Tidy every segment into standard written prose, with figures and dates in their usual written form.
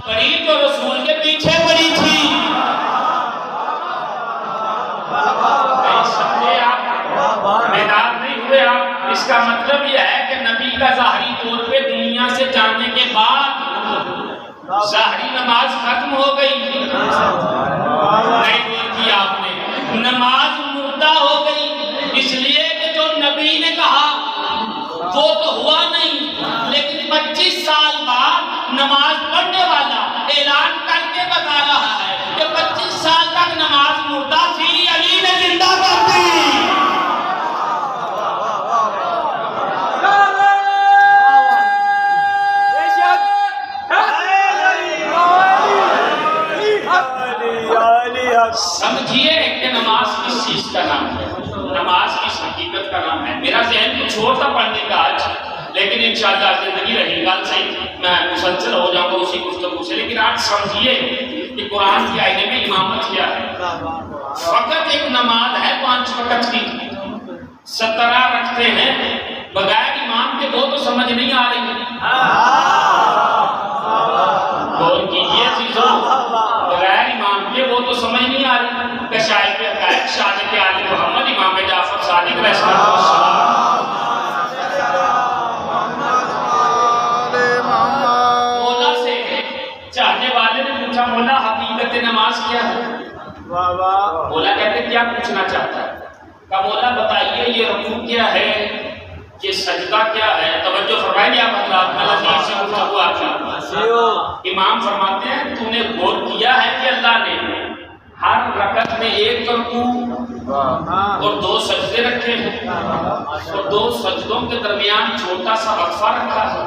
پڑی جو رسول کے پیچھے پڑی تھی. سمجھے آپ؟ بیدار نہیں ہوئے آپ؟ اس کا مطلب یہ ہے کہ نبی کا ظاہری طور پہ دنیا سے جانے کے بعد ظاہری نماز ختم ہو گئی. نہیں کی آپ نے نماز مردہ ہو گئی، اس لیے کہ جو نبی نے کہا وہ تو ہوا نہیں، لیکن 25 سال بعد نماز پڑھنے والا اعلان کر کے بتا رہا ہے کہ 25 سال تک نماز مردہ تھی، علی نے زندہ کر دی. سمجھیے کہ نماز کس چیز کا نام ہے، نماز کس حقیقت کا نام ہے. میرا ذہن کچھ اور تھا پڑھنے کا آج، لیکن انشاءاللہ زندگی رہی گا صحیح میں مسلسل ہو جاؤں گا اسی گفتگو سے. لیکن آج سمجھیے کہ قرآن کے آئینے میں امامت کیا ہے. فقط ایک نماز ہے 5 وقت کی، 17 رکھتے ہیں بغیر امام کے، وہ تو سمجھ نہیں آ رہی. غور کیجیے چیزوں، بغیر امام کے وہ تو سمجھ نہیں آ رہی. کشائف حقائق شہادت آل محمد امام جعفر صادق علیہ السلام. مولا سے چاہنے والے نے پوچھا مولا حقیقت نماز کیا ہے؟ مولا کہتے کیا پوچھنا چاہتا ہے؟ کہا مولا بتائیے یہ رکوع کیا ہے، یہ سجدہ کیا ہے. توجہ فرمائیے آپ حضرات، اللہ سے گفتگو آپ کی. امام فرماتے ہیں تو نے غور کیا ہے کہ اللہ نے ہر رکعت میں 1 رکوع اور 2 سجدے رکھے ہیں، اور 2 سجدوں کے درمیان چھوٹا سا وقفہ رکھا ہے.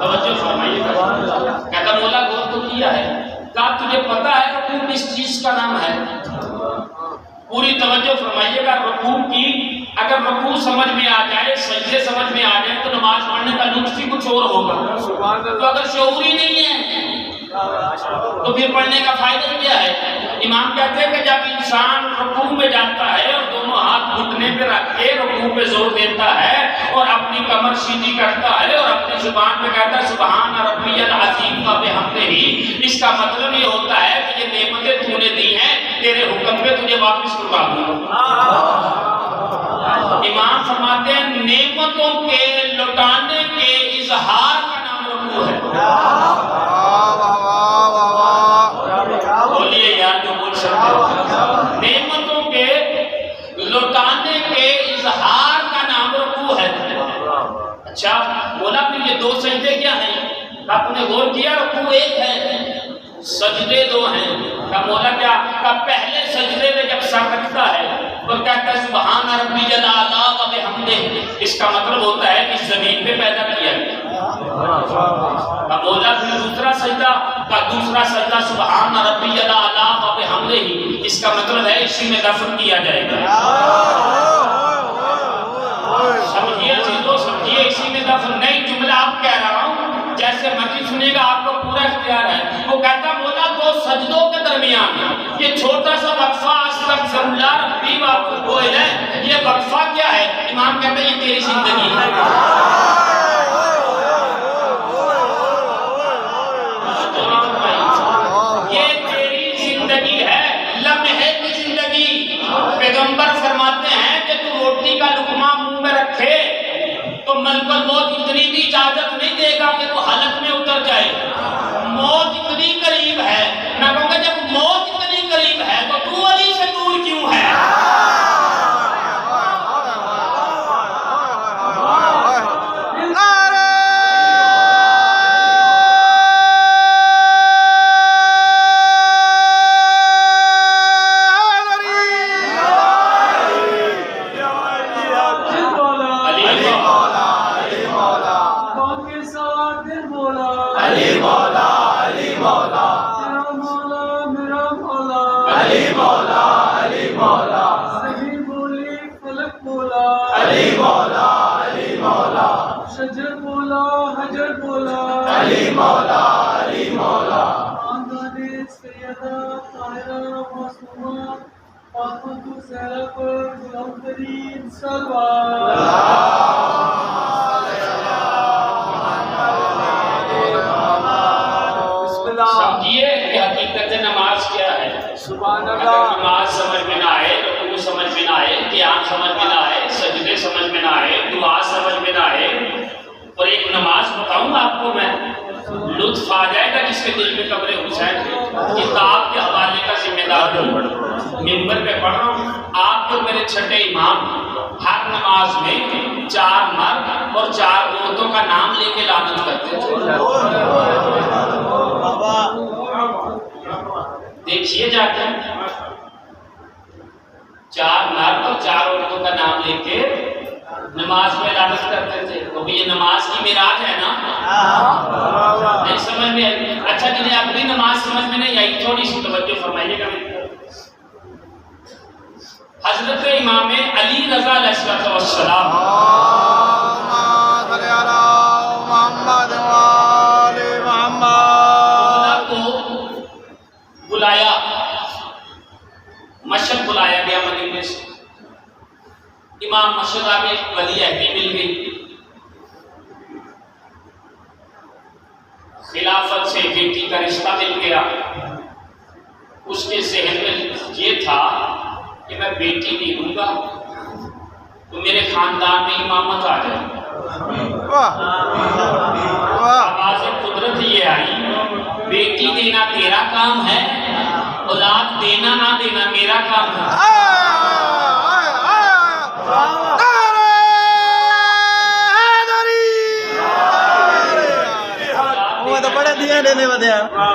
توجہ فرمائیے. کہتا مولا غور تو کیا ہے. کہا تجھے پتا ہے رکوع کس چیز کا نام ہے؟ پوری توجہ فرمائیے گا. رکوع کی اگر رکوع سمجھ میں آ جائے، سجدے سمجھ میں آ جائے تو نماز پڑھنے کا لطف ہی کچھ اور ہوگا. تو اگر شعور ہی نہیں ہے تو پھر پڑھنے کا فائدہ کیا ہے؟ امام کہتے ہیں کہ جب انسان رکوع میں جاتا ہے اور دونوں ہاتھ گھٹنے پہ رکھ کے رکوع پہ زور دیتا ہے اور اپنی کمر سیدھی کرتا ہے اور اپنی زبان پہ کہتا ہے سبحان ربی العظیم و بحمدہ، اس کا مطلب یہ ہوتا ہے کہ یہ نعمتیں تو نے دی ہیں، تیرے حکم پہ تجھے واپس کروا دوں. امام فرماتے ہیں نعمتوں کے لٹانے کے اظہار کا نام رکوع ہے. بولیے یار جو بول سکتے ہو. نعمتوں کے لٹانے کے اظہار کا نام رکوع ہے. اچھا بولا پھر یہ 2 سجدے کیا ہیں؟ آپ نے غور کیا رکوع 1 ہے، سجدے 2 ہیں. کا مولا کیا؟ کا پہلے سجدے میں جب سر رکھتا ہے اور کہتا ہے سبحان ربی الاعلی و بحمدہ، اس کا مطلب ہوتا ہے کہ زمین پہ پیدا کیا گیا. کا مولا پھر دوسرا سجدہ سبحان ربی الاعلی و بحمدہ، اس کا مطلب ہے اسی میں دفن کیا جائے گا. سمجھیے چیزوں، سمجھیے اسی میں دفن. نہیں جملہ آپ کہہ رہا ہوں، جیسے مرضی سنے گا، آپ کو پورا اختیار ہے. وہ کہتا مولا 2 سجدوں کے درمیان یہ چھوٹا سا وقفہ استغفر اللہ ربی و الیہ، یہ وقفہ کیا ہے؟ امام کہتا ہے یہ تیری زندگی ہے. یہ تیری زندگی ہے، لمحے کی زندگی. پیغمبر فرماتے ہیں کہ تو روٹی کا لقمہ منہ میں رکھے تو ملک الموت اتنی بھی اجازت نہیں دے گا کہ وہ حلق میں اتر جائے. موت اتنی قریب ہے. میں کہوں گا جب موت اتنی قریب ہے تو علی سے دور کیوں ہے؟ شجر بولا حجر بولا علی مولا علی مولا آمداد سیدہ طاہرہ معصومہ فاطمہ زہرا پر غلام کریم صلوات سمجھیے کہ حقیقت نماز کیا ہے. اگر نماز سمجھ میں نہ آئے، رکوع سمجھ میں نہ آئے، قیام سمجھ میں نہ آئے، سجدے سمجھ میں نہ آئے، دعا سمجھ میں نہ آئے، اور ایک نماز بتاؤں آپ کو میں، لطف آ جائے گا جس کے دل میں قبر حسین ہے. کتاب کے حوالے کا ذمہ دار ہوں، منبر پہ پڑھ رہا ہوں. آپ کو میرے چھٹے امام ہر نماز میں 4 مرد اور 4 عورتوں کا نام لے کے لعنت کرتے تھے. دیکھیے جا کے 4 مرد اور 4 عورتوں کا نام لے کے نماز میں لعنت کرتے تھے. تو یہ نماز کی معراج ہے نا؟ نہیں سمجھ میں آئی؟ اچھا جنہیں اپنی نماز سمجھ میں نہیں آئی، تھوڑی سی توجہ فرمائیے گا. حضرت امام علی رضا علیہ السلام کو بلایا، مشہد بلایا گیا مدینے سے. امام مشہد آگے ولی عہدی مل گئی. خلافت سے بیٹی کا رشتہ مل گیا. اس کے ذہن میں یہ تھا کہ میں بیٹی نہیں دوں گا تو میرے خاندان میں امامت آ جائے. آواز قدرت یہ آئی، بیٹی دینا تیرا کام ہے، اولاد دینا نہ دینا میرا کام ہے.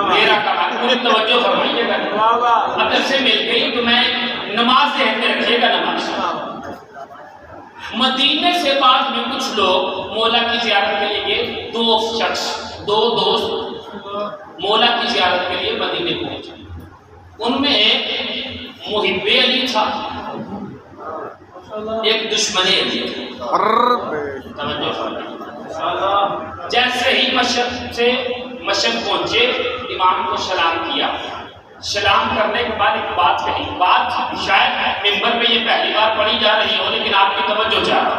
میرا کام. پوری توجہ فرمائیے گا. اگر سے مل گئی تو میں نماز ذہن میں رکھیے گا. نماز مدینے سے بعد میں کچھ لوگ مولا کی زیارت کے لیے، 2 شخص 2 دوست مولا کی زیارت کے لیے مدینے پہنچے. ان میں ایک محب علی تھا، ایک دشمن علی تھا. توجہ فرمائیے. جیسے ہی مشہد پہنچے، امام کو سلام کیا. سلام کرنے کے بعد ایک بات کہی. بات شاید منبر پہ یہ پہلی بار پڑھی جا رہی ہو، لیکن آپ کی توجہ چاہتا.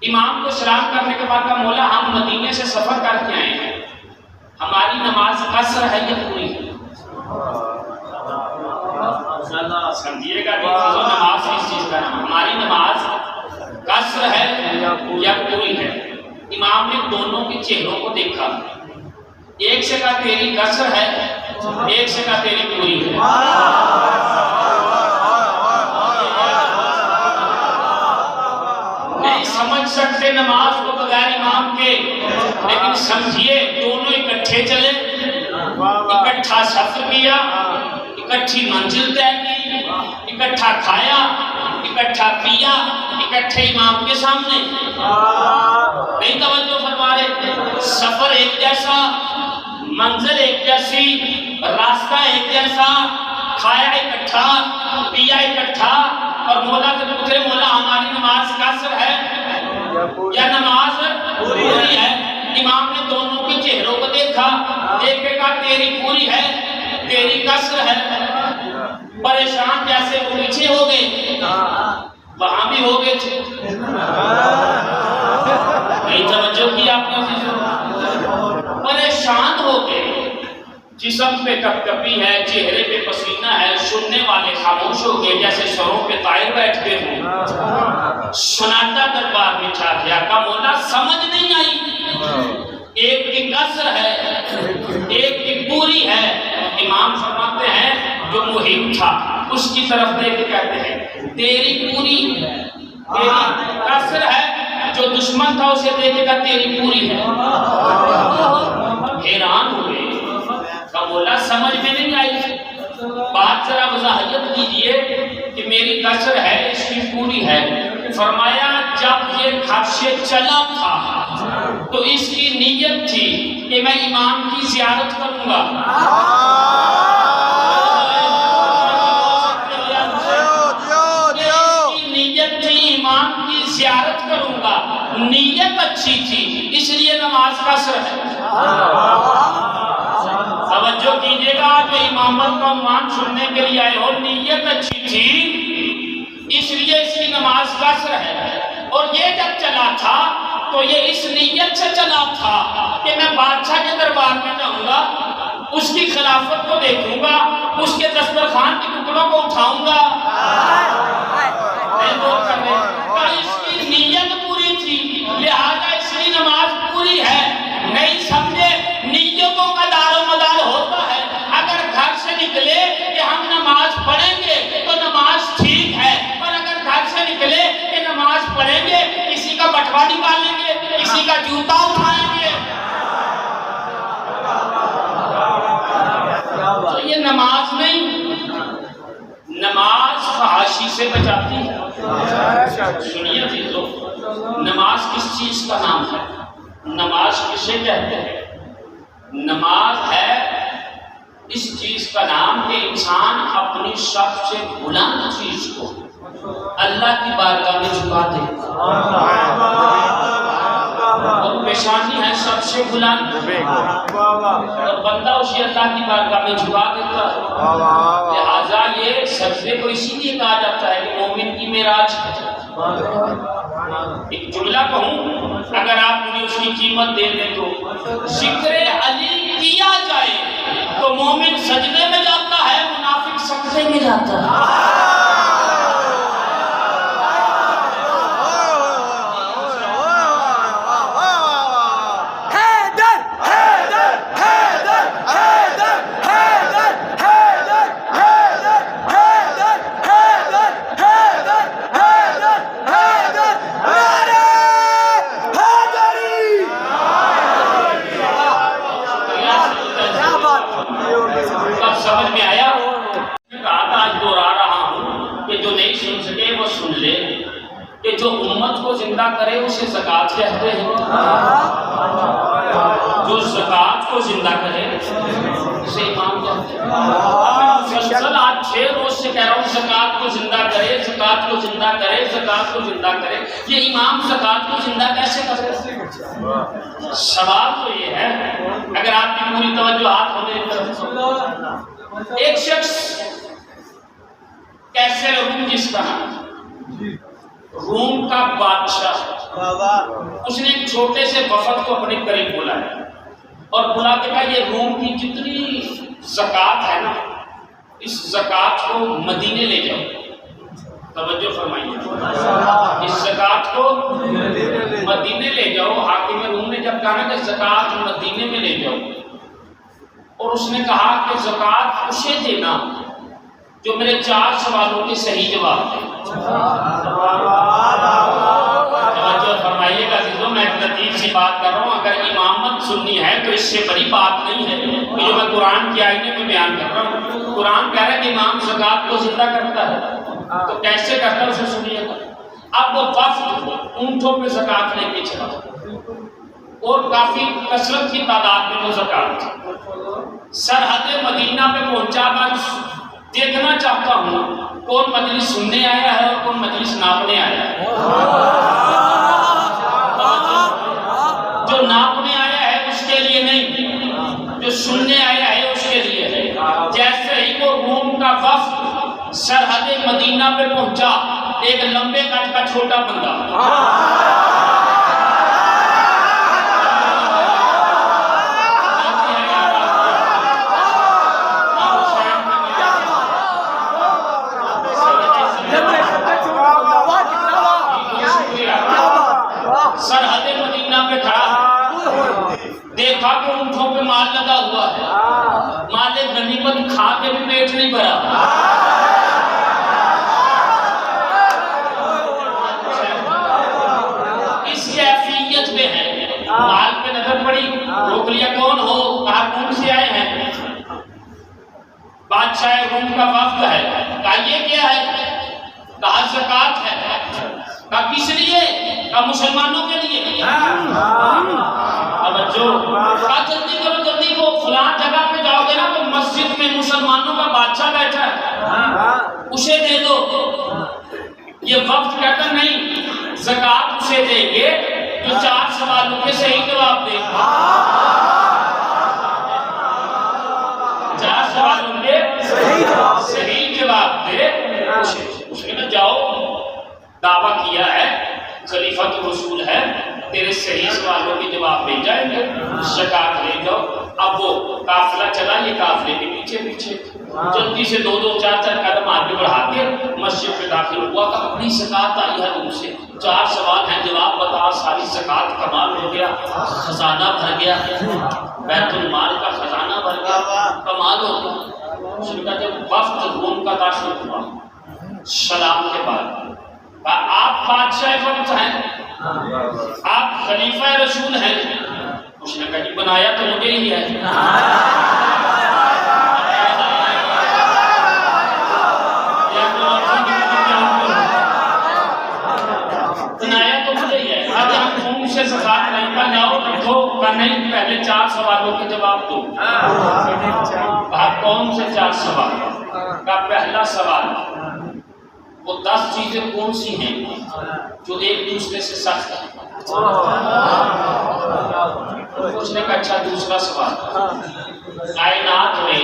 امام کو سلام کرنے کے بعد کہا، مولا ہم مدینے سے سفر کر کے آئے ہیں، ہماری نماز قصر ہے یا پوری ہے؟ سمجھیے گا کہ نماز کس چیز کا نام؟ ہماری نماز قصر ہے یا پوری ہے؟ امام نے دونوں کے چہروں کو دیکھا. ایک سے کہا تیری قصر ہے، ایک سے کہا تیری پوری ہے. نہیں سمجھ سکتے نماز کو بغیر امام کے، لیکن سمجھیے دونوں اکٹھے چلے، اکٹھا سفر کیا، اکٹھی منزل طے کی، اکٹھا کھایا، اکٹھا پیا، اکٹھے امام کے سامنے. نہیں توجہ فرما رہے؟ سفر ایک جیسا، منزل ایک جیسی، راستہ ایک جیسا، کھایا اکٹھا، پیا اکٹھا. اور مولا سے پوچھے، مولا ہماری نماز قصر ہے یا نماز پوری ہے؟ امام نے دونوں کے چہروں کو دیکھا. ایک نے کہا تیری پوری ہے، تیری قصر ہے. پریشان جیسے وہ پیچھے ہو گئے، وہاں بھی ہو گئے تھے. نہیں توجہ کی آپ نے؟ پریشان ہو گئے. جسم پہ کپکپی ہے، چہرے پہ پسینہ ہے. سننے والے خاموش ہو گئے جیسے سروں پہ طائر بیٹھتے ہوں. سناٹا دربار میں چھا گیا. کا مولا سمجھ نہیں آئی، ایک کی قصر ہے ایک کی پوری ہے. امام فرماتے ہیں جو محب تھا اس کی طرف دیکھ کے کہتے ہیں تیری پوری ہے، تیری قصر ہے. جو دشمن تھا اسے دیکھے گا تیری پوری ہے. حیران ہوئے. کا مولا سمجھ میں نہیں آئی، بات ذرا وضاحت دیجئے کہ میری قصر ہے اس کی پوری ہے. فرمایا جب یہ گھر سے چلا تھا تو اس کی نیت تھی کہ میں امام کی زیارت کروں گا. نیت تھی امام کی زیارت کروں گا. نیت اچھی تھی اس لیے نماز قصر ہے. توجہ کیجئے گا کہ امامت کا عنوان سننے کے لیے آئے ہو. نیت اچھی تھی اس لیے اس کی نماز قصر ہے. اور یہ جب چلا تھا تو یہ اس نیت سے چلا تھا کہ میں بادشاہ کے دربار میں جاؤں ضیافت کو دیکھوں گا، اس کے دسترخوان کے ٹکڑوں کو اٹھاؤں گا۔ اس کی نیت پوری تھی، لہذا اس کی نماز پوری ہے۔ نہیں سمجھے، نیتوں کا دار و مدار ہوتا ہے۔ اگر گھر سے نکلے کہ ہم نماز پڑھیں گے تو نماز ٹھیک ہے، اور اگر گھر سے نکلے کہ نماز پڑھیں گے، کسی کا بٹوا نکالیں گے، کسی کا جوتا اٹھائیں گے، تو یہ نماز نہیں۔ نماز فحاشی سے بچاتی ہے۔ سنیے عزیزو، نماز کس چیز کا نام ہے؟ نماز کسے کہتے ہیں؟ نماز ہے اس چیز کا نام کہ انسان اپنی سب سے بلند چیز کو اللہ کی بارگاہ میں جھکا دے، اور پیشانی ہے سب سے بلند، اور بندہ اسے اللہ کی بارگاہ میں جھکا دیتا ہے۔ لہذا یہ سجدے کو اسی لیے کہا جاتا ہے کہ مومن کی معراج ہے۔ ایک جملہ کہوں، اگر آپ مجھے اس کی قیمت دے دیں تو ذکر علی کیا جائے تو مومن سجدے میں جاتا ہے، منافق سجدے میں جاتا ہے۔ سمجھ میں آیا؟ کہا تھا، آج دوہرا رہا ہوں کہ جو نہیں سن سکے وہ سن لے کہ جو امت کو زندہ کرے اسے زکوٰۃ کہتے ہیں، جو زکوٰۃ کو زندہ کرے اسے امام کہتے ہیں۔ مسلسل آج 6 روز سے کہہ رہا ہوں زکوٰۃ کو زندہ کرے، زکوٰۃ کو زندہ کرے، زکوٰۃ کو زندہ کرے۔ یہ امام زکوٰۃ کو زندہ کیسے کرے؟ سوال تو یہ ہے، اگر آپ کی پوری توجہات ہو میری طرف، ایک شخص کیسے روم، جس کا نام روم کا بادشاہ، اس نے ایک چھوٹے سے وفد کو اپنے قریب بلایا اور بلا کے کہا یہ روم کی جتنی زکوٰۃ ہے نا، اس زکوٰۃ کو مدینے لے جاؤ۔ توجہ فرمائیے، اس زکوٰۃ کو مدینے لے جاؤ۔ حاکم روم نے جب کہا کہ زکوٰۃ مدینے میں لے جاؤ، اور اس نے کہا کہ زکوٰۃ اسے دینا جو میرے 4 سوالوں کے صحیح جواب دے۔ توجہ فرمائیے گا عزیزو، میں ایک لطیف سی بات کر رہا ہوں، اگر امامت سننی ہے تو اس سے بڑی بات نہیں ہے کہ جو میں قرآن کی آیتیں میں بیان کر رہا ہوں۔ قرآن کہہ رہا ہے کہ امام زکوٰۃ کو زندہ کرتا ہے، تو کیسے کرتا ہے اسے سنیے گا۔ اب وہ وفد اونٹوں پہ زکوٰۃ لے کے چلا اور کافی کثرت کی تعداد میں وہ زکوٰۃ سرحد مدینہ پہ پہنچا۔ میں دیکھنا چاہتا ہوں کون مجلس سننے آیا ہے اور کون مجلس ناپنے آیا ہے۔ جو ناپنے آیا ہے اس کے لیے نہیں، جو سننے آیا ہے اس کے لیے ہے۔ جیسے ہی وہ روم کا وفد سرحد مدینہ پہ پہنچا، ایک لمبے قد کا چھوٹا بندہ سرحد مدینہ پہ کھڑا، دیکھا کہ اونٹوں پہ مال لگا ہوا ہے، مال غنیمت کھا کے بھی پیٹ نہیں بھرا۔ اس کیفیت میں ہے، مال پہ نظر پڑی، روک لیا، کون ہو؟ کہا کون سے آئے ہیں؟ بادشاہ روم کا وفد ہے۔ کہا یہ کیا ہے؟ کہا زکوٰۃ ہے۔ کہا کس لیے؟ کہا مسلمانوں کے لیے۔ کہا جلدی کرو جلدی، وہ فلاں جگہ پہ جاؤ گے نا تو مسجد میں مسلمانوں کا بادشاہ بیٹھا ہے، اسے دے دو۔ یہ وفد کہتا نہیں، زکوٰۃ اسے دیں گے جو 4 سوالوں کے صحیح جواب دے۔ 4 سوالوں کے صحیح جواب دے، اس نے جاؤ، دعویٰ کیا ہے، خلیفۃ رسول ہے، تیرے صحیح سوالوں کے جواب مل جائیں گے، زکوٰۃ لے جاؤ۔ اب وہ قافلہ چلا، یہ قافلے کے پیچھے پیچھے جلدی سے 2-2 4-4 قدم آگے بڑھاتے مسجد میں داخل ہوا کہ بڑی زکوٰۃ آئی ہے ان سے 4 سوال ہیں، جواب بتا، ساری زکوٰۃ کمال ہو گیا، خزانہ بھر گیا، بیت المال کا خزانہ بھر گیا، کمال ہو گیا۔ اس نے کہا جب وفد روم کا داخل ہوا سلام کے بعد، کہا آپ بادشاہ وقت ہیں، آپ خلیفہ رسول ہیں؟ اس نے کہا جی بنایا تو مجھے ہی ہے، بنایا تو مجھے ہی ہے، اب ہم قوم سے زکوٰۃ نہیں کا جاؤ رکھو کا نہیں، پہلے 4 سوالوں کے جواب دو۔ کہا قوم سے 4 سوال کا پہلا سوال، وہ 10 چیزیں کون سی ہیں جو ایک دوسرے سے سخت ہیں؟ اس نے کہا اچھا دوسرا سوال، کائنات میں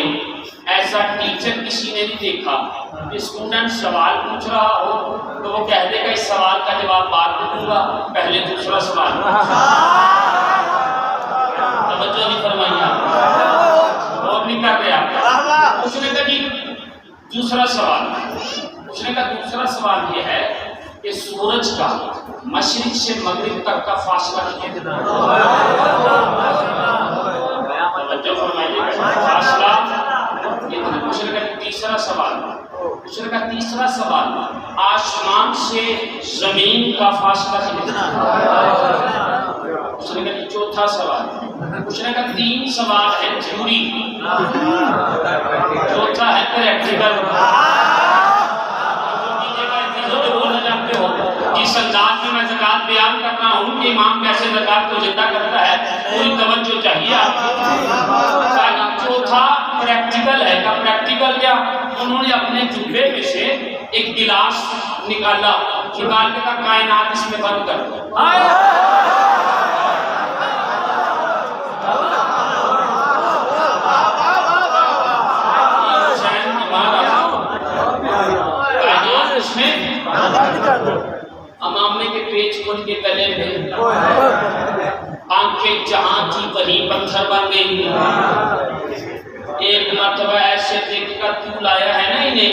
ایسا ٹیچر کسی نے نہیں دیکھا کہ اسٹوڈنٹ سوال پوچھ رہا ہو تو وہ کہہ دے گا اس سوال کا جواب بعد میں دوں گا، پہلے دوسرا سوال۔ توجہ نہیں فرمائی آپ، اور نہیں کر رہے آپ۔ اس نے کہا جی دوسرا سوال، اس نے کہا دوسرا سوال یہ ہے کہ سورج کا مشرق سے مغرب تک کا فاصلہ کتنا ہے؟ توجہ فرمائیے، فاصلہ کتنا؟ اس نے کہا تیسرا سوال، اس نے کہا تیسرا سوال آسمان سے زمین کا فاصلہ کتنا ہے؟ اس نے کہا چوتھا سوال، اس نے کہا 3 سوال ہے تھیوری، چوتھا ہے پریکٹیکل۔ جس انداز میں زکوٰۃ بیان کرنا ہوں کہ امام کیسے زکوٰۃ کو زندہ کرتا ہے، پوری توجہ چاہیے آپ کو۔ چوتھا پریکٹیکل ہے، کا پریکٹیکل کیا؟ انہوں نے اپنے جبے میں سے ایک گلاس نکالا، نکال کے کہا کائنات اس میں بند کر دو۔ کائنات اس میں امامے کے پیچ کھول کے گلے میں آنکھیں جہاں تھی وہیں پتھر بن گئی۔ ایک مرتبہ ایسے دیکھ کر کیوں لایا ہے نا انہیں،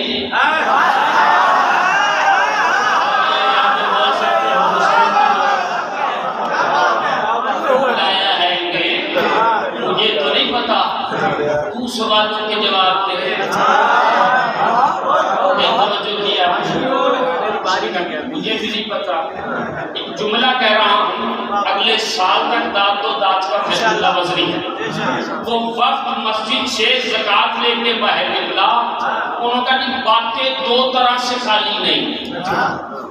لایا ہے انہیں، مجھے تو نہیں پتا، تو سوالوں کے جواب دے۔ توجہ کیا، مجھے بھی نہیں پتا، ایک جملہ کہہ رہا ہوں، اگلے سال تک داد و داد کا فیصلہ وزری ہے۔ وہ وقت مسجد سے زکوٰۃ لے کے باہر نکلا، انہوں کا نہیں باتیں 2 طرح سے خالی نہیں،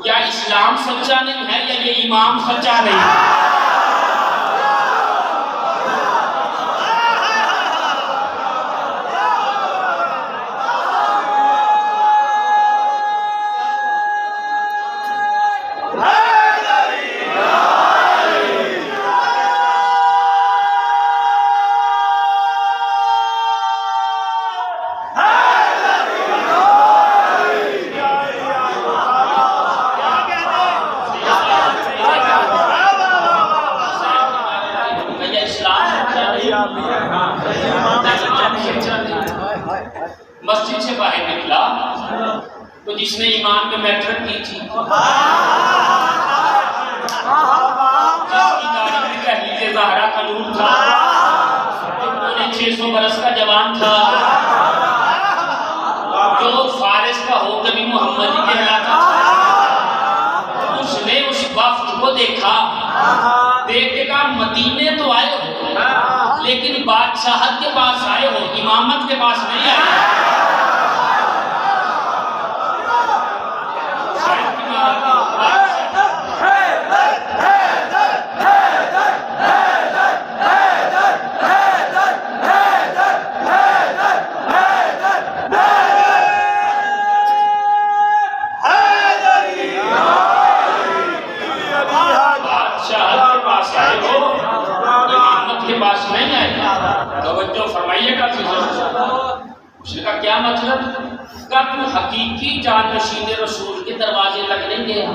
کیا اسلام سچا نہیں ہے یا یہ امام سچا نہیں ہے؟ مسجد سے باہر نکلا تو جس نے ایمان میں میٹرک کی تھی، جس کی داڑھی میں تحلیل زہرا کا نور تھا، جو پونے 600 برس کا جوان تھا، جو فارس کا ہو کبھی محمدی کہلاتا تھا، اس نے اس وفد کو دیکھا، دیکھ کے کہا مدینے تو آئے ہو لیکن بادشاہت کے پاس آئے ہو، امامت کے پاس نہیں آئے۔ اس نے کہا کیا مطلب؟ کہا تو حقیقی جانشین رسول کے دروازے لگ نہیں گیا،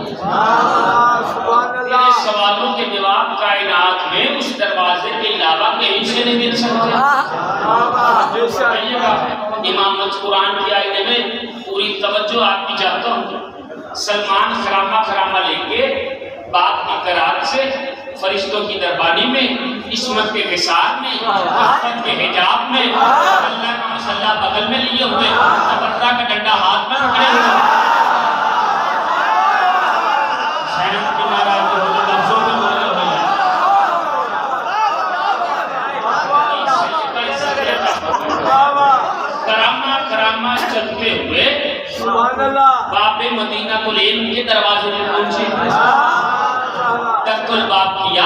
تیرے سوالوں کے جواب کائنات میں اس دروازے کے علاوہ کہیں سے نہیں مل سکتے۔ فرمائیے گا امامت قرآن کی آئینے میں پوری توجہ آپ کی چاہتا ہوں. سلمان خرامہ لے کے باپ کی قرار سے فرشتوں کی دربانی میں عصمت کے حساب میں عفت کے حجاب میں اللہ کا مسلح بغل میں لیے ہوئے تبرہ کا ڈنڈا ہاتھ میں پکڑے ہوئے حسین کی ناراض جو ہوئے لفظوں میں بولے ہوئے کرامہ چلتے ہوئے باب مدینہ العلم کے دروازے میں پہنچے تخت الباب کیا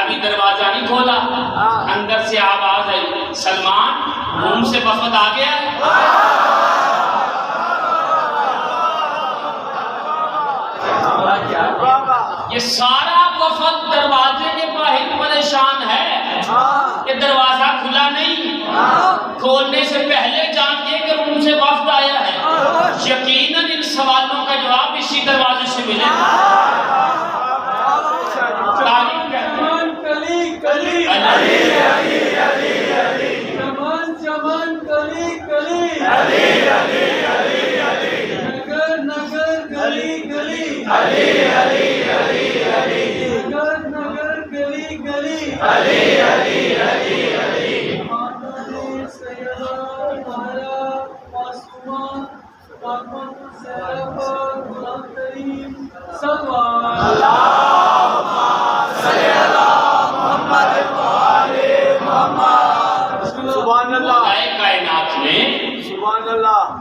ابھی دروازہ نہیں کھولا اندر سے آواز آئی سلمان روم سے وفد آ گیا یہ سارا وفد دروازے کے باہر پریشان ہے کہ دروازہ کھلا نہیں کھولنے سے پہلے جانتے کہ روم سے وفد آیا ہے یقیناً ان سوالوں کا جواب اسی دروازے سے ملے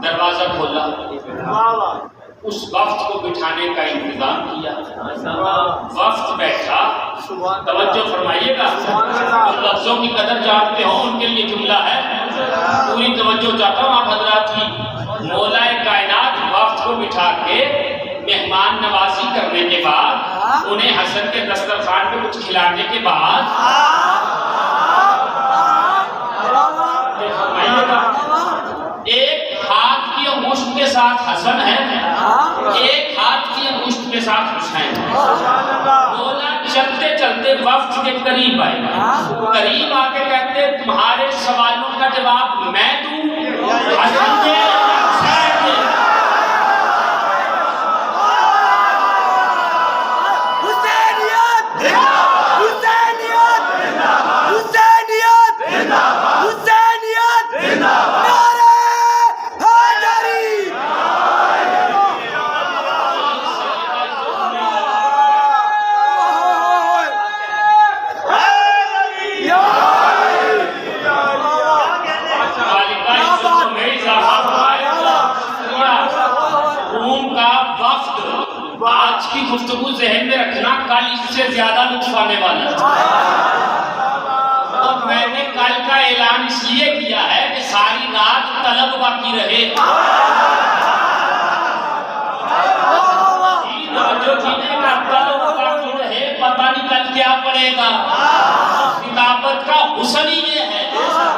دروازہ کھولا اس وفد کو بٹھانے کا انتظام کیا وفد بیٹھا توجہ فرمائیے گا لفظوں کی قدر جانتے ہو ان کے لیے جملہ ہے پوری توجہ چاہتا ہوں آپ حضرات کی مولا کائنات وفد کو بٹھا کے مہمان نوازی کرنے کے بعد انہیں حسن کے دسترخوان پہ کچھ کھلانے کے بعد ایک ہاتھ کی انگشت کے ساتھ حسن ہے ایک ہاتھ کی انگشت کے ساتھ حسین مولا چلتے چلتے وفد کے قریب آئے قریب آ کے کہتے تمہارے سوالوں کا جواب میں دوں حسن دے حسین دے آج کی گفتگو ذہن میں رکھنا کل اس سے زیادہ لطف آنے والا ہے اور میں نے کل کا اعلان اس لیے کیا ہے کہ ساری رات طلب باقی رہے جو چیزیں کا طلب باقی رہے پتہ نہیں کل کیا پڑے گا کتابت کا حسن ہی یہ ہے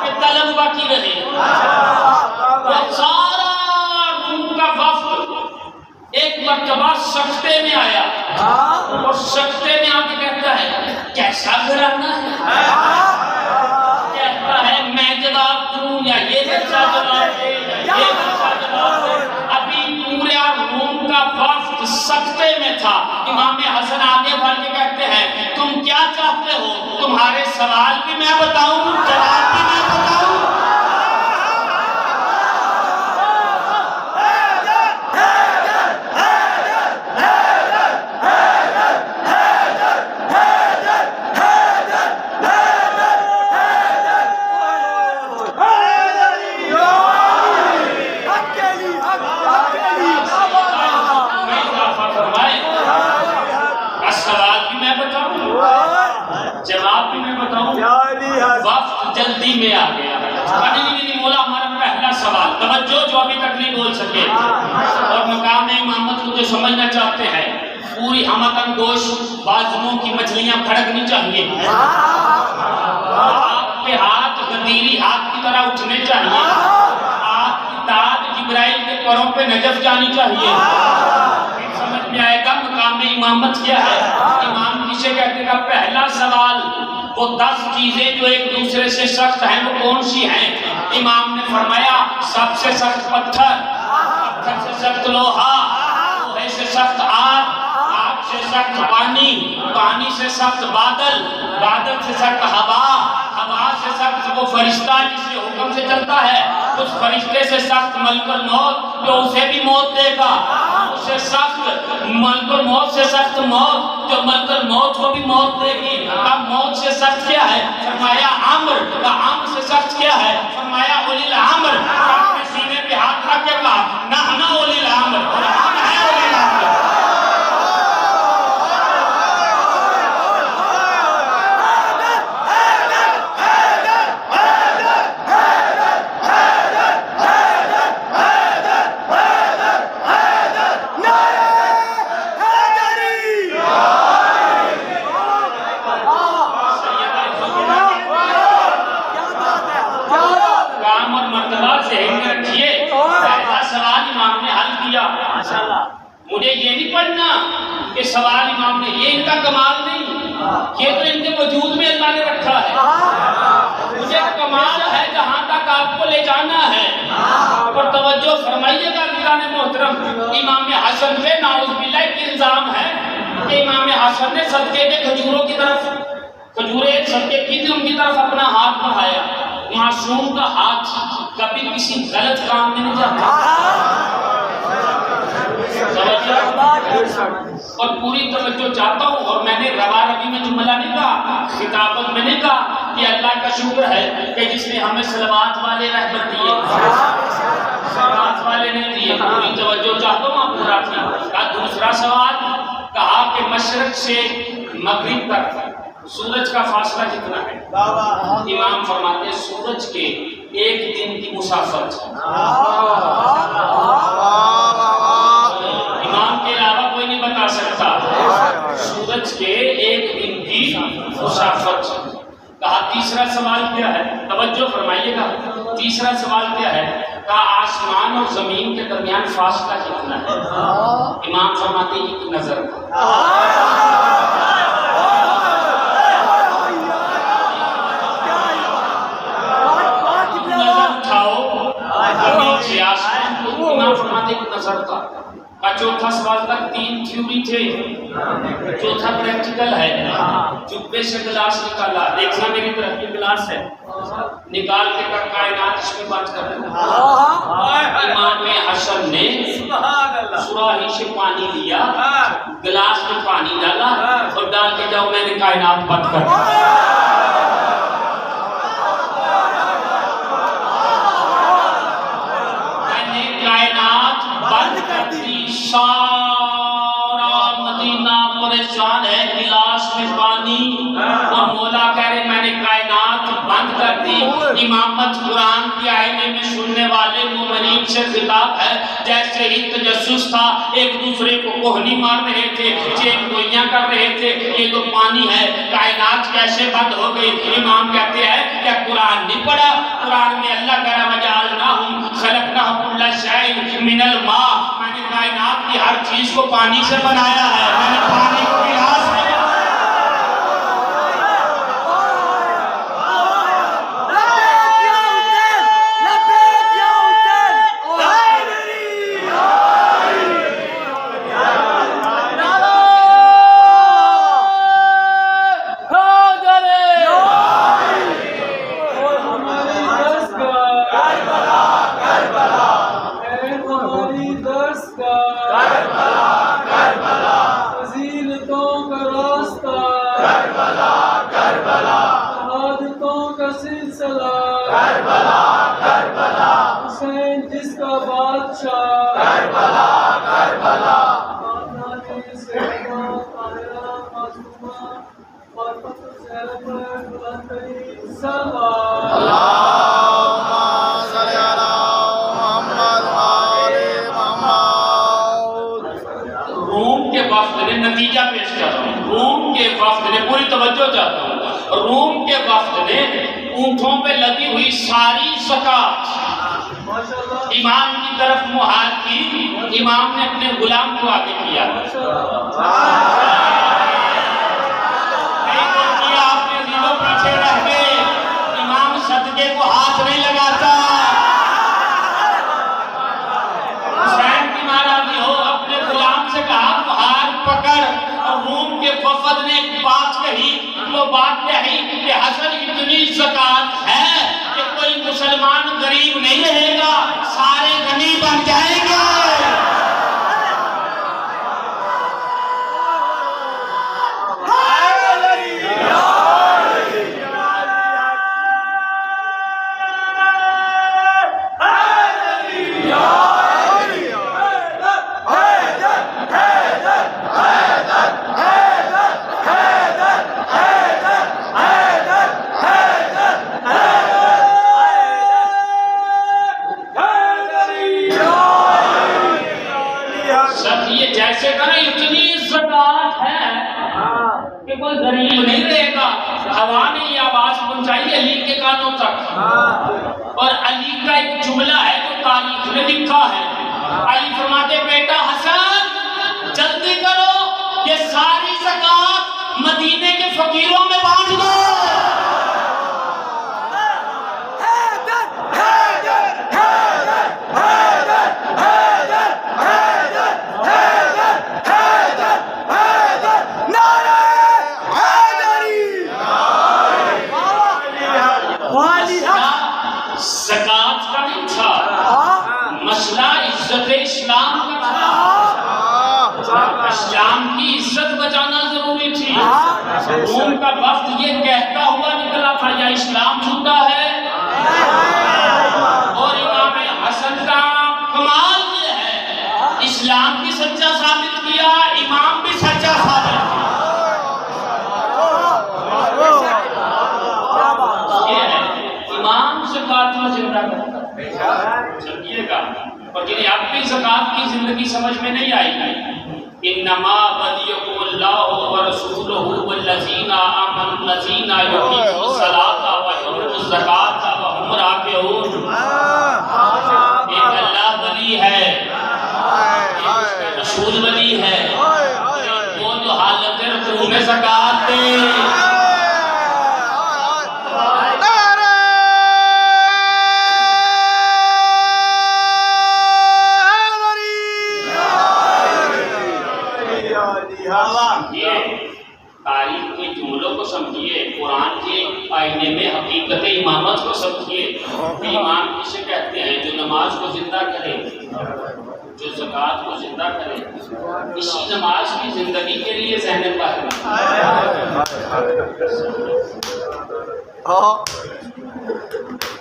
کہ طلب باقی رہے سارا روم کا وفد ایک مرتبہ سکتے میں آیا اور سکتے میں آ کے کہتا ہے کیسا گھرانا ہے کہتا ہے میں جواب دوں یا یہ بچہ جواب دے یا یہ بچہ جواب دے ابھی پورا روم کا وفد سکتے میں تھا امام حسن آگے بڑھ کے کہتے ہیں تم کیا چاہتے ہو تمہارے سوال بھی میں بتاؤں جواب بھی میں بتاؤں جواب بھی میں بتاؤں وقت جلدی میں آ گیا مولا ہمارا پہلا سوال توجہ جو ابھی تک نہیں بول سکے اور مقام امامت کو جو سمجھنا چاہتے ہیں پوری ہمکن گوش بازموں کی مچھلیاں پھڑکنی چاہیے آپ کے ہاتھ غدیری ہاتھ کی طرح اٹھنے چاہیے آپ کی تاج جبرائیل کے پروں پہ نجف جانی چاہیے سمجھ میں آئے گا مقام امامت کیا ہے امام کسے کہتے گا پہلا سوال وہ 10 چیزیں جو ایک دوسرے سے سخت ہیں وہ کون سی ہیں؟ امام نے فرمایا سب سے سخت پتھر، پتھر سے سخت لوہا، لوہے سے سخت آگ، آگ سے سخت پانی، پانی سے سخت بادل، بادل سے سخت ہوا، ہوا سے سخت وہ فرشتہ جس کے حکم سے چلتا ہے، اس فرشتے سے سخت ملک الموت جو اسے بھی موت دے گا، اسے سخت ملک الموت سے سخت موت جو ملک الموت کو بھی موت دے گی۔ اب موت سے سخت کیا ہے؟ فرمایا عمر، عمر سے سخت کیا ہے؟ فرمایا اولی العمر، اپنے سینے پہ ہاتھ رکھ کے کہا نحن اولی العمر، اور ہم ہیں اولی العمر۔ مجھے یہ نہیں پڑھنا کہ سوال امام نے، یہ ان کا کمال نہیں، یہ تو ان کے وجود میں اللہ نے رکھا ہے۔ مجھے کمال ہے جہاں تک آپ کو لے جانا ہے۔ اور توجہ فرمائیے گا عزیزان محترم، امام حسن پہ نعوذ باللہ ایک الزام ہے کہ امام حسن نے صدقے کے کھجوروں کی طرف، کھجوریں صدقے کی تھی، ان کی طرف اپنا ہاتھ بڑھایا۔ معصوم کا ہاتھ کبھی کسی غلط کام میں نہیں جاتا، اور پوری توجہ چاہتا ہوں، اور میں نے روا روی میں جملہ نہیں کہا، خطابت میں نہیں کہا کہ اللہ کا شکر ہے کہ جس نے ہمیں صلوات والے رہبر دیے، صلوات والے نہیں دیے، پوری توجہ چاہتا ہوں آپ پورا تھی۔ کا دوسرا سوال کہا کہ مشرق سے مغرب تک سورج کا فاصلہ کتنا ہے؟ امام فرماتے ہیں سورج کے ایک دن کی مسافت، امام کے علاوہ کوئی نہیں بتا سکتا، سورج کے ایک دن کی مسافت۔ کہا تیسرا سوال کیا ہے؟ توجہ فرمائیے گا، تیسرا سوال کیا ہے؟ کہا آسمان اور زمین کے درمیان فاصلہ کتنا ہے؟ امام فرماتے ہیں ایک نظر۔ امام فرماتے ہیں نظر کا۔ چوتھا سوال تک 3 تھیوری تھے، چوتھا پریکٹیکل ہے۔ چپے سے گلاس نکالا، دیکھنا میری طرف یہ گلاس ہے، نکال کے کائنات اس میں بات کر رہے ہیں۔ امام حسن نے سراہی سے پانی لیا، گلاس میں پانی ڈالا اور ڈال کے جاؤ میں نے کائنات بند کر دیا۔ سارا مدینہ پریشان ہے، گلاس میں پانی، اور مولا کہہ رہے میں نے کائنات بند کر دی۔ امامت قرآن کی آئینے میں سننے والے مومنین سے خطاب ہے، جیسے ہی تجسس تھا ایک دوسرے کو کوہنی مار رہے تھے، چین گوئیاں کر رہے تھے، یہ تو پانی ہے، کائنات کیسے بند ہو گئی؟ امام کہتے ہیں کیا قرآن نہیں پڑھا؟ قرآن میں اللہ کہہ رہا وجعلناہم خلقناہم کل شیء من الماء، میں نے کائنات کی ہر چیز کو پانی سے بنایا ہے، میں نے پانی کو گلاس میں نتیجہ پیش کر رہا ہوں۔ روم کے وفد نے، پوری توجہ چاہتا ہوں، روم کے وفد نے اونٹوں پہ لگی ہوئی ساری زکات امام کی طرف مہار کی، امام نے اپنے غلام کو آگے کیا، آپ نے اور علی کا ایک جملہ ہے جو تاریخ میں لکھا ہے. علی فرماتے بیٹا حسن جلدی کرو یہ ساری زکات مدینے کے فقیروں میں بانٹ دو. زکات کا نہیں تھا مسئلہ، عزت اسلام کا تھا. اسلام کی عزت بچانا ضروری تھی. روم کا وفد یہ کہتا ہوا نکلا تھا یا اسلام جھوٹا ہے. اور امام حسن کا کمال یہ ہے اسلام بھی سچا ثابت کیا، امام بھی سچا ثابت کیا. امام زکات میں زندہ کرتا سمجھیے گا. اور جنہیں اب بھی زکات کی زندگی سمجھ میں نہیں آئی گی. انما وليكم الله ورسوله والذين آمنوا الذين يقيمون الصلاة ويؤتون الزكاة وهم راكعون. ایک اللہ ولی ہے، ایک اس کا رسول ولی ہے، وہ جو حالت رکوع میں زکات دے. تاریخ کے جملوں کو سمجھیے، قرآن کے آئینے میں حقیقت امامت کو سمجھیے. امام کسے کہتے ہیں؟ جو نماز کو زندہ کرے، جو زکات کو زندہ کرے. اسی نماز کی زندگی کے لیے ذہن باہر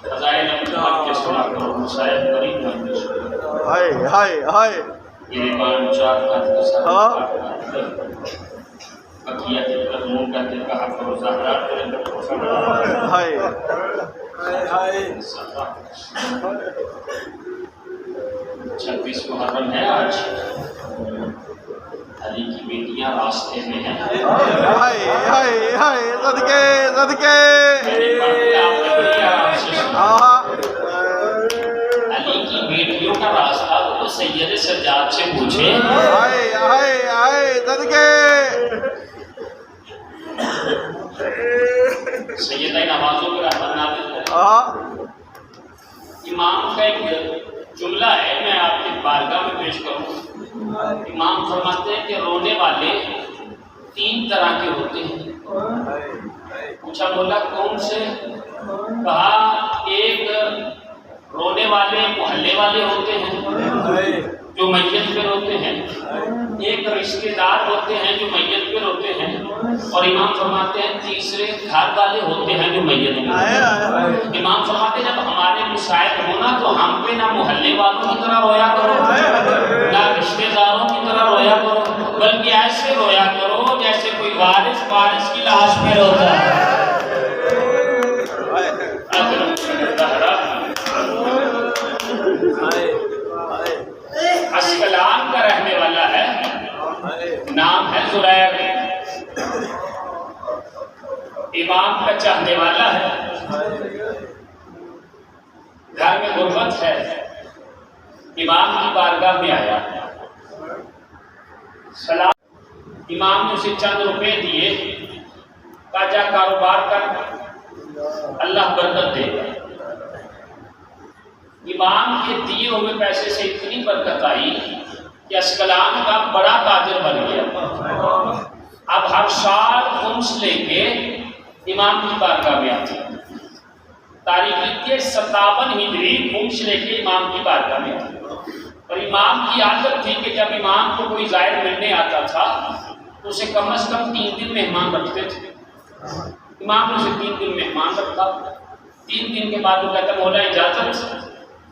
فضائل اپنے کے سنا کرو شاید قریب نہ یہ بان چار کا بقیہ کے قدموں کا دل کہا کرو زہرات کرے کرو سبا 26 محرم ہے آج. علی کی بیٹیاں راستے میں ہیں. صدقے صدقے علی کی بیٹیوں کا راستہ وہ سید سجاد سے پوچھے. صدقے سیدہ نوازوں کے رحمت نازل کرے. امام کا ایک جملہ ہے میں آپ کی بارگاہ میں پیش کروں. امام فرماتے ہیں کہ رونے والے 3 طرح کے ہوتے ہیں. پوچھا مولا کون سے؟ کہا ایک رونے والے محلے والے ہوتے ہیں جو میت پہ روتے ہیں، ایک رشتے دار ہوتے ہیں جو میت پہ روتے ہیں، اور امام فرماتے ہیں تیسرے گھر والے ہوتے ہیں جو میت پہ روتے ہیں. امام فرماتے ہیں جب ہمارے مسائل ہونا تو ہم پہ نہ محلے والوں کی طرح رویا کرو، نہ رشتے داروں کی طرح رویا کرو، بلکہ ایسے رویا کرو جیسے کوئی وارث کی لاش پہ روتا ہے. اسکلان کا رہنے والا ہے، نام ہے زریر. امام کا چاہنے والا ہے، گھر میں غربت ہے. امام کی بارگاہ میں آیا، سلام. امام نے اسے چند روپے دیے، کہا جا کاروبار کر اللہ برکت دے گا. امام کے دیے ہوئے پیسے سے اتنی برکت آئی کہ اسکلان کا بڑا تاجر بن گیا. اب ہر سال خمس لے کے امام کی بارگاہ میں آتے. تاریخ لکھی ہے 57 ہجری خمس لے کے امام کی بارگاہ میں آتے. اور امام کی عادت تھی کہ جب امام کو کوئی زائر ملنے آتا تھا تو اسے کم از کم 3 دن مہمان رکھتے تھے. امام نے اسے 3 دن مہمان رکھا. 3 دن کے بعد وہ کہتا مولا اجازت؟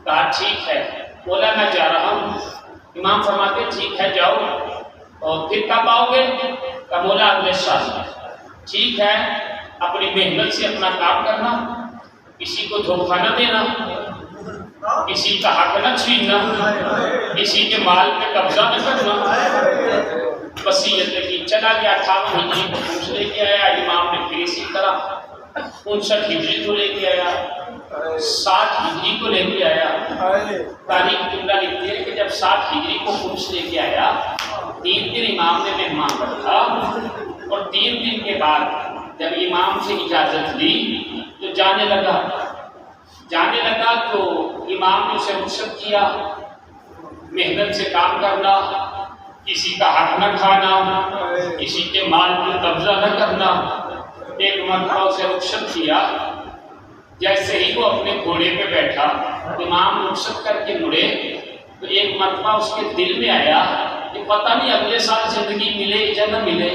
کہا ٹھیک ہے. بولا میں جا رہا ہوں. امام فرماتے ٹھیک ہے جاؤ. اور پھر کب آؤ گے؟ کہا مولا اگلے سال. ٹھیک ہے، اپنی محنت سے اپنا کام کرنا، کسی کو دھوکہ نہ دینا، کسی کا حق نہ چھیننا، کسی کے مال پہ قبضہ نہ کرنا. وصیت کی چلا گیا. 58 ہجری کو پوچھ لے کے آیا. امام نے پھر اسی طرح 59 ہجری کو لے کے آیا. 60 ہجری کو لے کے آیا۔ تاریخ جملہ لکھتی ہے کہ جب 60 ہجری کو قدس لے کے آیا، 3 دن امام نے مہمان رکھا، اور 3 دن کے بعد جب امام سے اجازت لی تو جانے لگا تو امام نے اسے رخصت کیا۔ محنت سے کام کرنا، کسی کا حق نہ کھانا، کسی کے مال پر قبضہ نہ کرنا۔ ایک مرتبہ اسے رخصت کیا، جیسے ہی وہ اپنے گھوڑے پہ بیٹھا، امام رخصت کر کے مڑے تو ایک مرتبہ اس کے دل میں آیا کہ پتہ نہیں اگلے سال زندگی ملے یا نہ ملے،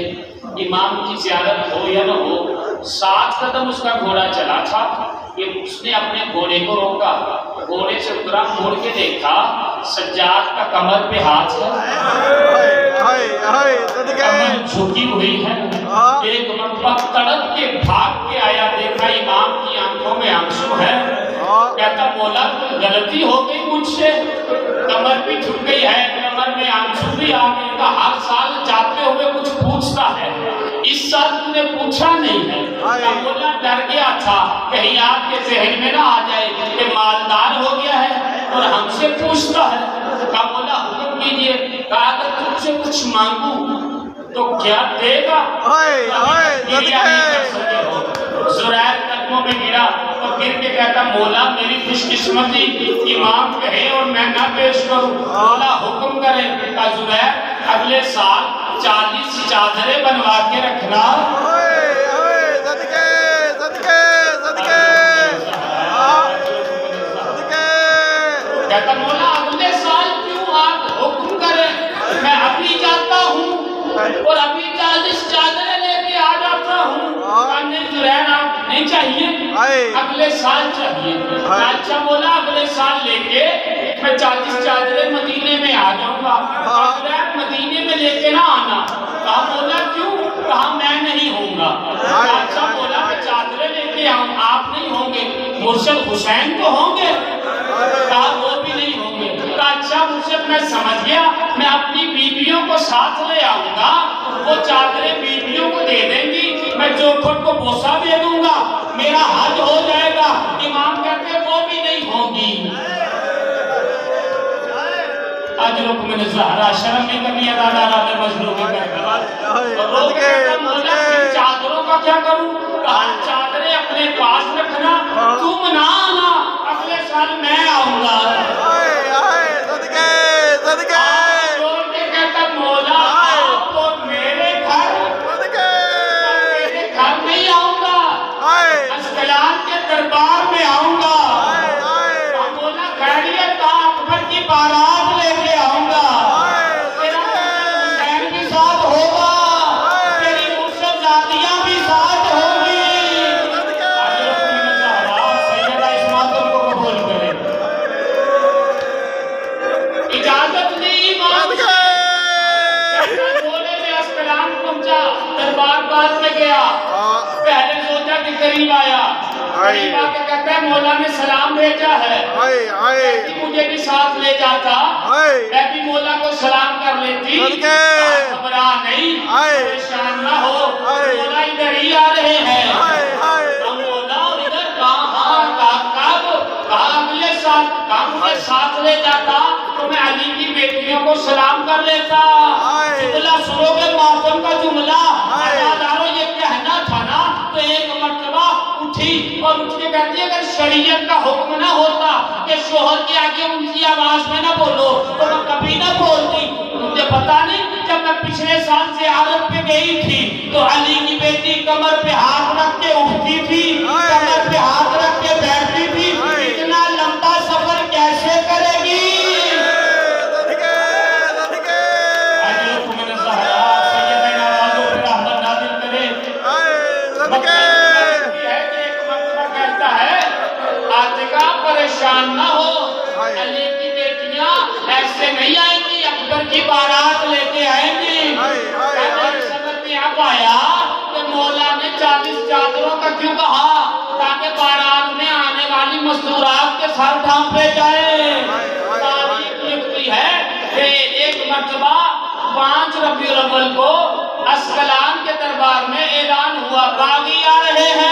امام کی زیارت ہو یا نہ ہو۔ 7 قدم اس کا گھوڑا چلا تھا کہ اس نے اپنے گھوڑے کو روکا، گھوڑے سے اترا، مڑ کے دیکھا سجاد کا کمر پہ ہاتھ ہے، کمر جھکی ہوئی ہے۔ ایک مرتبہ تڑپ کے بھاگ کے آیا، دیکھا امام کی آنکھوں میں آنسو ہے، کہتا مولا غلطی ہو گئی مجھ سے، کمر بھی جھک گئی ہے، کمر میں آنسو بھی آ گئے، کا ہر سال جاتے ہوئے کچھ پوچھتا ہے، اس سال تم نے پوچھا نہیں ہے۔ مولا ڈر گیا تھا کہیں آپ کے ذہن میں نہ آ جائے کہ مالدار ہو گیا ہے اور ہم سے پوچھتا ہے۔ کہا مولا حکم کیجئے، کہا اگر تم سے کچھ مانگوں تو کیا دے گا؟ زریر قدموں میں گرا تو گر کے کہتا مولا میری خوش قسمتی، امام کہے اور میں نہ پیش کروں، مولا حکم کرے۔ کہا زریر اگلے سال 40 چادریں بنوا کے رکھنا۔ کہتا مولا اگلے سال کیوں، آپ حکم کریں، میں ابھی جاتا ہوں اور ابھی 40 چادریں لے کے آ جاتا ہوں۔ زریر آپ نہیں چاہیے، اگلے سال چاہیے۔ اچھا مولا اگلے سال لے کے میں 40 چادریں مدینے میں آ جاؤں گا، زریر مدینے میں لے کے نہ آنا۔ کہا مولا کیوں؟ کہا میں نہیں ہوں گا۔ اچھا مولا میں چادریں لے کے آؤں، آپ نہیں ہوں گے، مرشد حسین تو ہوں گے؟ کہا وہ بھی نہیں ہوں گے۔ کہا اچھا مرشد میں سمجھ گیا، میں اپنی بیویوں کو ساتھ لے آؤں گا، وہ چادریں بیویوں کو دے دیں گی، میں چوکھٹ کو بوسہ دے دوں گا، میرا حج ہو جائے گا۔ امام کہتے وہ بھی نہیں ہوگی۔ اجرک من الزہرا، شرم نہیں کرنی ادا ڈالا میں مظلوم کی کہتا، اور روک کہتا مولا ان چادروں کا کیا کروں؟ کہا چادریں اپنے پاس رکھنا، تم نہ آنا، اگلے سال میں آؤں گا۔ روک کے کہتا مولا آپ اور میرے گھر نہیں آؤں گا، اسکلان کے دربار میں آؤں گا۔ مولا خیریت کا اکبر کی بارات لے کے آؤں گا، تیرا حسین بھی ساتھ ہوگا، تیری مرشد زادیاں بھی ساتھ ہوگی۔ سیدہ اسماعیل کو قبول کرے، اجازت دی امام سے، گھوڑے میں اسکلان پہنچا، دربار بعد میں گیا، پہلے زوجہ کے قریب آیا، قریب آ کے کہتا ہے مولا نے سلام بھیجا ہے، کہتی مجھے بھی ساتھ لے جاتا، میں بھی مولا کو سلام کر لیتی، گھبرا نہیں، پریشان نہ ہو، مولا ادھر ہی آ رہے ہیں۔ مولا ادھر کہاں، کب؟ کہا اگلے سال، کہا مجھے ساتھ لے جاتا تو میں علی کی بیٹیوں کو سلام کر لیتا۔ جملہ سنو گے ماتم کا جملہ، عزاداروں یہ کہنا تھا نا، تو ایک مرتبہ اٹھی اور اٹھ کے کہتی ہے اگر شریعت کا حکم نہ ہوتا کہ شوہر کے آگے اونچی آواز میں نہ بولو تو میں کبھی نہ بولتی۔ مجھے پتا نہیں، جب میں پچھلے سال زیارت پہ گئی تھی تو علی کی بیٹی کمر پہ ہاتھ رکھ کے اٹھتی تھی، کمر پہ ہاتھ رکھ کے بیٹھتی تھی، اتنا لمبا سفر کیسے کرے گی؟ پریشان نہ ہو، علی کی بیٹیاں ایسے نہیں آئیں گی، اکبر کی بارات لے کے آئیں گی۔ سمجھ میں اب آیا کہ مولا نے 40 چادروں کا کیوں کہا، تاکہ بارات میں آنے والی مستورات کے سر ڈھانپے جائے۔ تاریخ لکھتی ہے کہ ایک مرتبہ 5 ربیع الاول کو اسکلان کے دربار میں اعلان ہوا باغی آ رہے ہیں۔